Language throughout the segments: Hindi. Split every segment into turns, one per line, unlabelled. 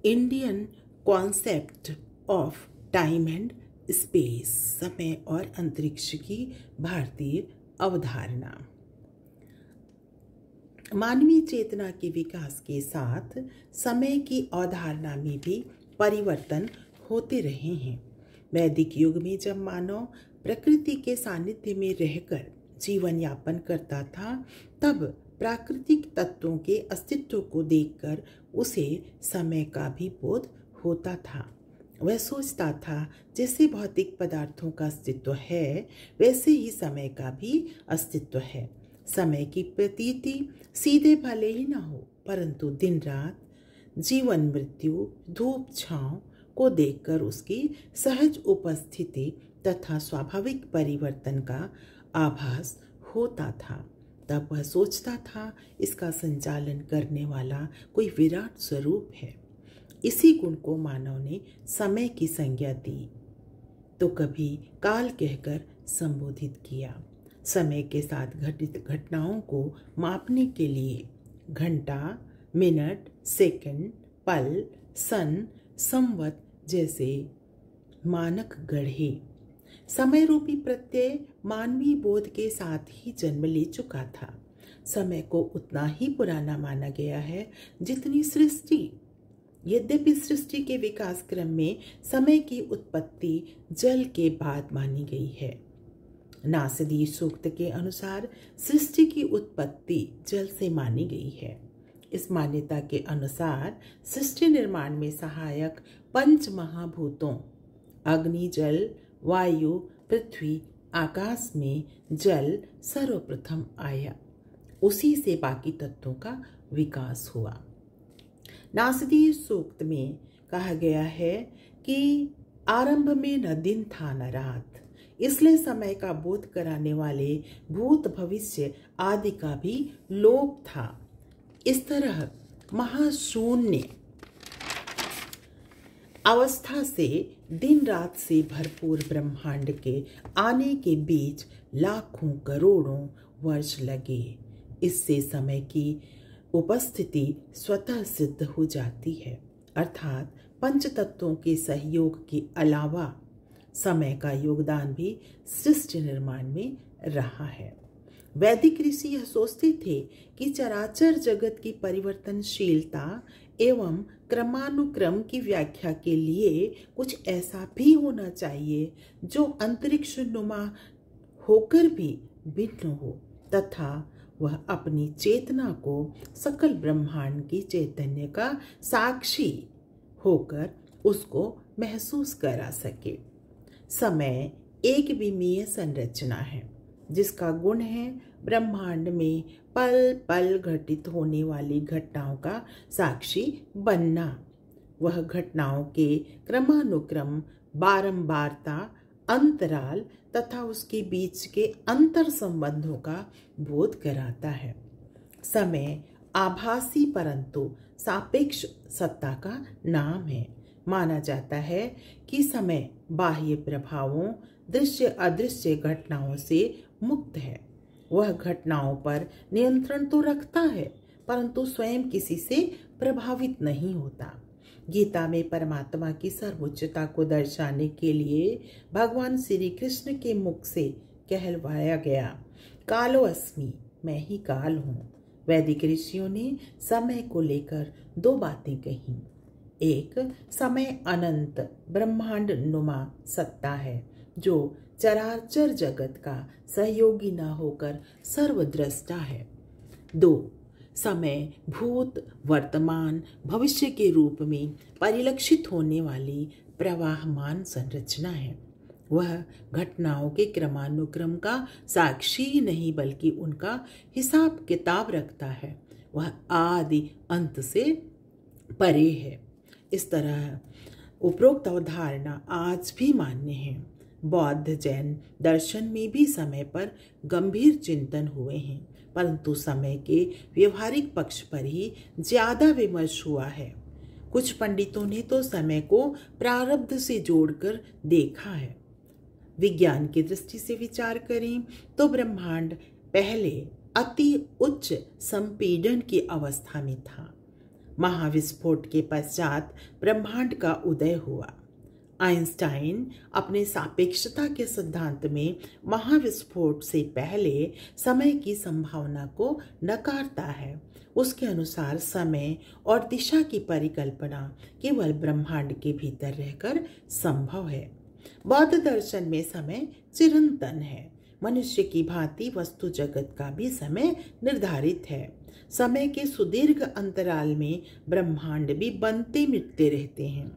Indian concept of time and space, समय और अंतरिक्ष की भारतीय अवधारणा। मानवीय चेतना के विकास के साथ समय की अवधारणा में भी परिवर्तन होते रहे हैं। वैदिक युग में जब मानव प्रकृति के सानिध्य में रहकर जीवन यापन करता था, तब प्राकृतिक तत्वों के अस्तित्व को देखकर उसे समय का भी बोध होता था। वह सोचता था जैसे भौतिक पदार्थों का अस्तित्व है, वैसे ही समय का भी अस्तित्व है। समय की प्रतीति सीधे भले ही न हो, परंतु दिन रात, जीवन मृत्यु, धूप छांव को देखकर उसकी सहज उपस्थिति तथा स्वाभाविक परिवर्तन का आभास होता था। तब वह सोचता था इसका संचालन करने वाला कोई विराट स्वरूप है। इसी गुण को मानव ने समय की संज्ञा दी, तो कभी काल कहकर संबोधित किया। समय के साथ घटित घटनाओं को मापने के लिए घंटा, मिनट, सेकंड, पल, सन, संवत जैसे मानक गढ़े। समय रूपी प्रत्यय मानवीय बोध के साथ ही जन्म ले चुका था। समय को उतना ही पुराना माना गया है जितनी सृष्टि। यद्यपि सृष्टि के विकास क्रम में समय की उत्पत्ति जल के बाद मानी गई है। नासदी सूक्त के अनुसार सृष्टि की उत्पत्ति जल से मानी गई है। इस मान्यता के अनुसार सृष्टि निर्माण में सहायक पंच महाभूतों अग्नि, जल, वायु, पृथ्वी, आकाश में जल सर्वप्रथम आया। उसी से बाकी तत्वों का विकास हुआ। नासदी सूक्त में कहा गया है कि आरंभ में न दिन था न रात, इसलिए समय का बोध कराने वाले भूत, भविष्य आदि का भी लोप था। इस तरह महाशून्य अवस्था से दिन रात से भरपूर ब्रह्मांड के आने के बीच लाखों करोड़ों वर्ष लगे। इससे समय की उपस्थिति स्वतः सिद्ध हो जाती है, अर्थात पंच तत्वों के सहयोग के अलावा समय का योगदान भी सृष्टि निर्माण में रहा है। वैदिक ऋषि यह सोचते थे कि चराचर जगत की परिवर्तनशीलता एवं क्रमानुक्रम की व्याख्या के लिए कुछ ऐसा भी होना चाहिए जो अंतरिक्ष नुमा होकर भी भिन्न हो, तथा वह अपनी चेतना को सकल ब्रह्मांड की चैतन्य का साक्षी होकर उसको महसूस करा सके। समय एक विमीय संरचना है जिसका गुण है ब्रह्मांड में पल पल घटित होने वाली घटनाओं का साक्षी बनना। वह घटनाओं के क्रमानुक्रम, बारंबारता, अंतराल तथा उसके बीच के अंतर संबंधों का बोध कराता है। समय आभासी परंतु सापेक्ष सत्ता का नाम है। माना जाता है कि समय बाह्य प्रभावों, दृश्य अदृश्य घटनाओं से मुक्त है। वह घटनाओं पर नियंत्रण तो रखता है, परंतु स्वयं किसी से प्रभावित नहीं होता। गीता में परमात्मा की सर्वोच्चता को दर्शाने के लिए भगवान श्री कृष्ण के मुख से कहलवाया गया, कालोऽस्मि, मैं ही काल हूँ। वैदिक ऋषियों ने समय को लेकर दो बातें कही। एक, समय अनंत ब्रह्मांड नुमा सत्ता है जो चराचर जगत का सहयोगी न होकर सर्वद्रष्टा है। दो, समय भूत, वर्तमान, भविष्य के रूप में परिलक्षित होने वाली प्रवाहमान संरचना है। वह घटनाओं के क्रमानुक्रम का साक्षी ही नहीं बल्कि उनका हिसाब किताब रखता है। वह आदि अंत से परे है। इस तरह उपरोक्त अवधारणा आज भी मान्य है। बौद्ध, जैन दर्शन में भी समय पर गंभीर चिंतन हुए हैं, परंतु समय के व्यवहारिक पक्ष पर ही ज्यादा विमर्श हुआ है। कुछ पंडितों ने तो समय को प्रारब्ध से जोड़कर देखा है। विज्ञान की दृष्टि से विचार करें तो ब्रह्मांड पहले अति उच्च संपीड़न की अवस्था में था। महाविस्फोट के पश्चात ब्रह्मांड का उदय हुआ। आइंस्टाइन अपने सापेक्षता के सिद्धांत में महाविस्फोट से पहले समय की संभावना को नकारता है। उसके अनुसार समय और दिशा की परिकल्पना केवल ब्रह्मांड के भीतर रहकर संभव है। बौद्ध दर्शन में समय चिरंतन है। मनुष्य की भांति वस्तु जगत का भी समय निर्धारित है। समय के सुदीर्घ अंतराल में ब्रह्मांड भी बनते मिटते रहते हैं।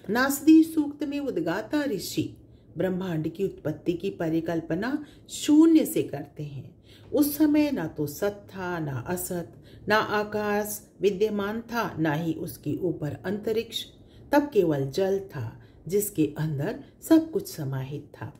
नासदी सूक्त में उद्गाता ऋषि ब्रह्मांड की उत्पत्ति की परिकल्पना शून्य से करते हैं। उस समय ना तो सत था, ना असत, ना आकाश विद्यमान था, ना ही उसके ऊपर अंतरिक्ष। तब केवल जल था जिसके अंदर सब कुछ समाहित था।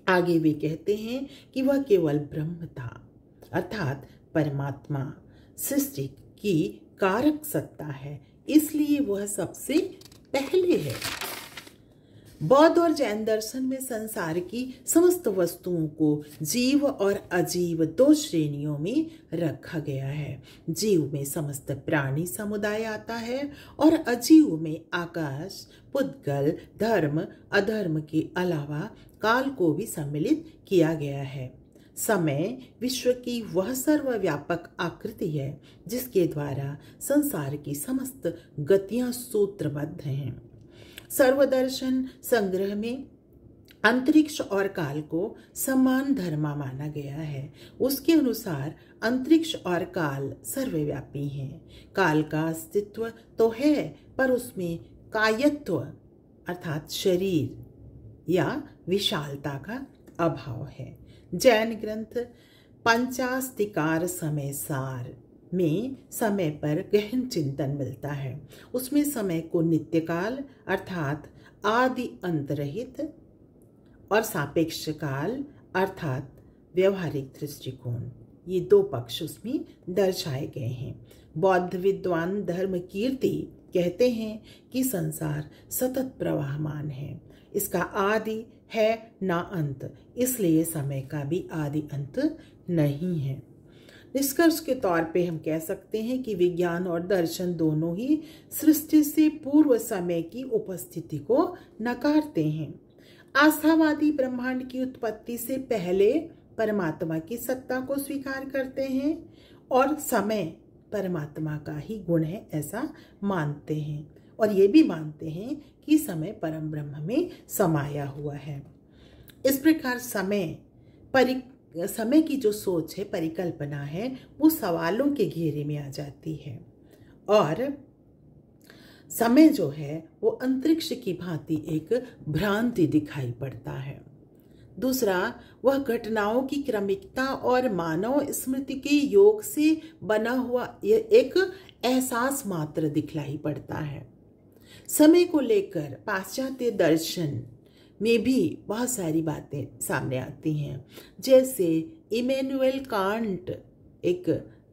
आगे वे कहते हैं कि वह केवल ब्रह्म था, अर्थात परमात्मा सृष्टि की कारक सत्ता है, इसलिए वह सबसे पहले है। बौद्ध और जैन दर्शन में संसार की समस्त वस्तुओं को जीव और अजीव दो श्रेणियों में रखा गया है। जीव में समस्त प्राणी समुदाय आता है और अजीव में आकाश, पुद्गल, धर्म, अधर्म के अलावा काल को भी सम्मिलित किया गया है। समय विश्व की वह सर्वव्यापक आकृति है जिसके द्वारा संसार की समस्त गतियां सूत्रबद्ध हैं। सर्वदर्शन संग्रह में अंतरिक्ष और काल को समान धर्मा माना गया है। उसके अनुसार अंतरिक्ष और काल सर्वव्यापी हैं। काल का अस्तित्व तो है, पर उसमें कायत्व अर्थात शरीर या विशालता का अभाव है। जैन ग्रंथ पंचास्तिकार समय सार में समय पर गहन चिंतन मिलता है। उसमें समय को नित्यकाल अर्थात आदि अंत रहित और सापेक्ष काल अर्थात व्यवहारिक दृष्टिकोण, ये दो पक्ष उसमें दर्शाए गए हैं। बौद्ध विद्वान धर्म कीर्ति कहते हैं कि संसार सतत प्रवाहमान है, इसका आदि है ना अंत, इसलिए समय का भी आदि अंत नहीं है। निष्कर्ष के तौर पे हम कह सकते हैं कि विज्ञान और दर्शन दोनों ही सृष्टि से पूर्व समय की उपस्थिति को नकारते हैं। आस्थावादी ब्रह्मांड की उत्पत्ति से पहले परमात्मा की सत्ता को स्वीकार करते हैं और समय परमात्मा का ही गुण है ऐसा मानते हैं, और ये भी मानते हैं कि समय परम ब्रह्म में समाया हुआ है। इस प्रकार समय की जो सोच है, परिकल्पना है, वो सवालों के घेरे में आ जाती है और समय जो है वो अंतरिक्ष की भांति एक भ्रांति दिखाई पड़ता है। दूसरा, वह घटनाओं की क्रमिकता और मानव स्मृति के योग से बना हुआ एक एहसास मात्र दिखलाई पड़ता है। समय को लेकर पाश्चात्य दर्शन में भी बहुत सारी बातें सामने आती हैं। जैसे इमैनुएल कांट एक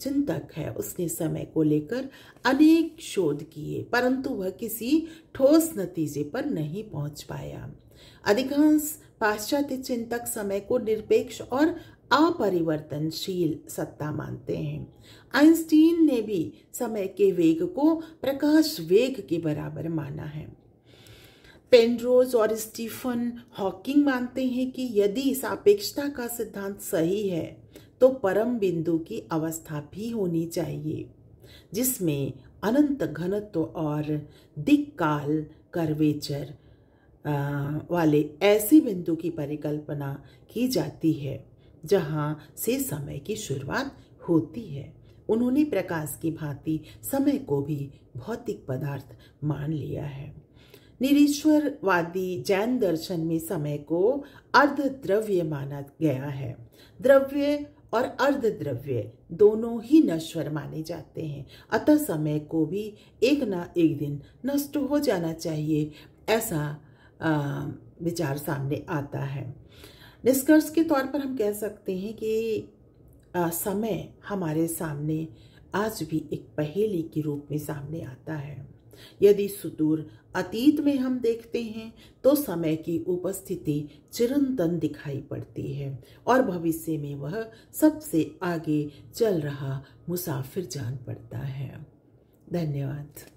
चिंतक है, उसने समय को लेकर अनेक शोध किए, परंतु वह किसी ठोस नतीजे पर नहीं पहुंच पाया। अधिकांश पाश्चात्य चिंतक समय को निरपेक्ष और अपरिवर्तनशील सत्ता मानते हैं। आइंस्टीन ने भी समय के वेग को प्रकाश वेग के बराबर माना है। पेनरोज और स्टीफन हॉकिंग मानते हैं कि यदि सापेक्षता का सिद्धांत सही है तो परम बिंदु की अवस्था भी होनी चाहिए, जिसमें अनंत घनत्व और दिक्काल कर्वेचर वाले ऐसे बिंदु की परिकल्पना की जाती है जहां से समय की शुरुआत होती है। उन्होंने प्रकाश की भांति समय को भी भौतिक पदार्थ मान लिया है। निरीश्वरवादी जैन दर्शन में समय को अर्ध द्रव्य माना गया है। द्रव्य और अर्ध द्रव्य दोनों ही नश्वर माने जाते हैं, अतः समय को भी एक ना एक दिन नष्ट हो जाना चाहिए, ऐसा विचार सामने आता है। निष्कर्ष के तौर पर हम कह सकते हैं कि समय हमारे सामने आज भी एक पहेली के रूप में सामने आता है। यदि सुदूर अतीत में हम देखते हैं तो समय की उपस्थिति चिरंतन दिखाई पड़ती है और भविष्य में वह सबसे आगे चल रहा मुसाफिर जान पड़ता है। धन्यवाद।